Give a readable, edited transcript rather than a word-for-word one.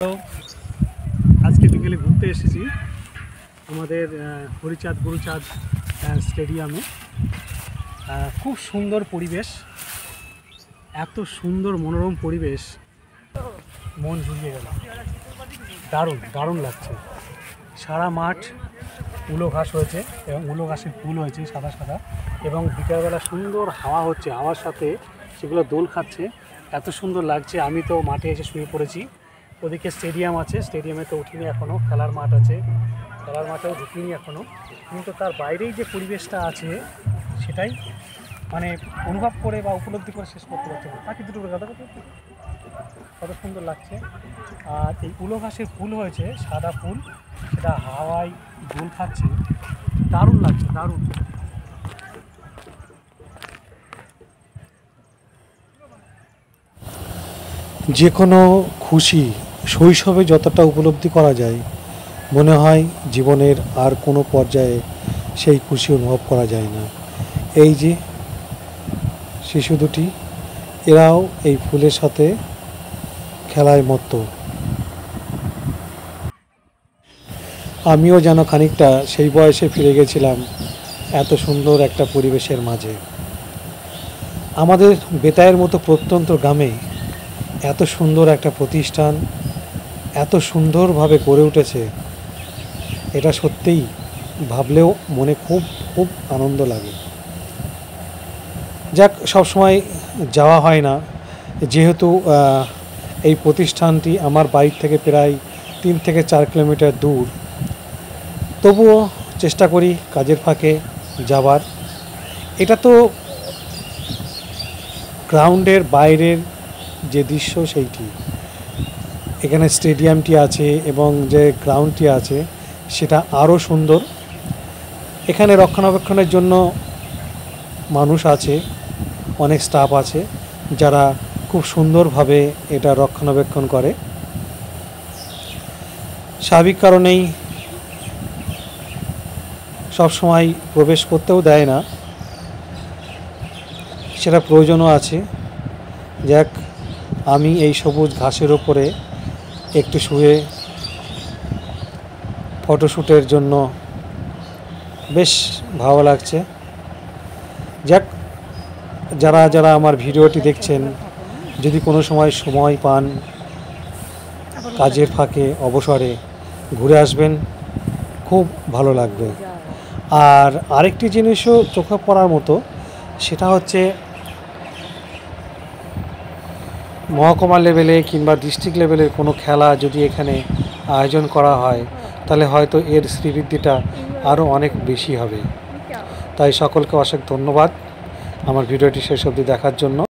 তো আজকে বিকেলে ঘুরতে এসেছি আমাদের হরিচাঁদ গুরুচাঁদ স্টেডিয়ামে। খুব সুন্দর পরিবেশ, এত সুন্দর মনোরম পরিবেশ, মন জুড়িয়ে গেল। দারুণ দারুণ লাগছে। সারা মাঠ উলো ঘাস হয়েছে এবং উলো ঘাসের ফুল হয়েছে সাদা সাদা, এবং বিকালবেলা সুন্দর হাওয়া হচ্ছে, হাওয়ার সাথে সেগুলো দোল খাচ্ছে, এত সুন্দর লাগছে। আমি তো মাঠে এসে শুয়ে পড়েছি। ওদিকে স্টেডিয়াম আছে, স্টেডিয়ামে তো উঠিনি এখনও, খেলার মাঠ আছে, খেলার মাঠেও ঢুকিনি এখনও, কিন্তু তার বাইরেই যে পরিবেশটা আছে সেটাই মানে অনুভব করে বা উপলব্ধি করে শেষ করতে পারছে না। তাকে দুটো গাদা কত সুন্দর লাগছে। আর এই উলো ঘাসের ফুল হয়েছে, সাদা ফুল, সেটা হাওয়ায় দোল খাচ্ছে, দারুণ লাগছে, দারুণ। যে কোনো খুশি শৈশবে যতটা উপলব্ধি করা যায়, মনে হয় জীবনের আর কোনো পর্যায়ে সেই খুশি অনুভব করা যায় না। এই যে শিশু দুটি, এরাও এই ফুলের সাথে খেলায় মত্ত। আমিও যেন খানিকটা সেই বয়সে ফিরে গেছিলাম, এত সুন্দর একটা পরিবেশের মাঝে। আমাদের বেতায়ের মতো প্রত্যন্ত গ্রামে এত সুন্দর একটা প্রতিষ্ঠান এত সুন্দরভাবে গড়ে উঠেছে, এটা সত্যিই ভাবলেও মনে খুব খুব আনন্দ লাগে। যাক, সবসময় যাওয়া হয় না, যেহেতু এই প্রতিষ্ঠানটি আমার বাড়ি থেকে প্রায় 3 থেকে 4 কিলোমিটার দূর, তবুও চেষ্টা করি কাজের ফাঁকে যাবার। এটা তো গ্রাউন্ডের বাইরের যে দৃশ্য সেইটি, এখানে স্টেডিয়ামটি আছে এবং যে গ্রাউন্ডটি আছে সেটা আরও সুন্দর। এখানে রক্ষণাবেক্ষণের জন্য মানুষ আছে, অনেক স্টাফ আছে যারা খুব সুন্দরভাবে এটা রক্ষণাবেক্ষণ করে। স্বাভাবিক কারণেই সবসময় প্রবেশ করতেও দেয় না, সেটা প্রয়োজনও আছে। যাক, আমি এই সবুজ ঘাসের ওপরে একটু শুয়ে ফটোশ্যুটের জন্য বেশ ভালো লাগছে। যাক, যারা যারা আমার ভিডিওটি দেখছেন, যদি কোনো সময় পান, কাজের ফাঁকে অবসরে ঘুরে আসবেন, খুব ভালো লাগবে। আর আরেকটি জিনিসও চোখে পড়ার মতো, সেটা হচ্ছে মহকুমা লেভেলে কিংবা ডিস্ট্রিক্ট লেভেলের কোনো খেলা যদি এখানে আয়োজন করা হয়, তাহলে হয়তো এর শ্রীবৃদ্ধিটা আরও অনেক বেশি হবে। তাই সকলকে অশেষ ধন্যবাদ আমার ভিডিওটি শেষ অবধি দেখার জন্য।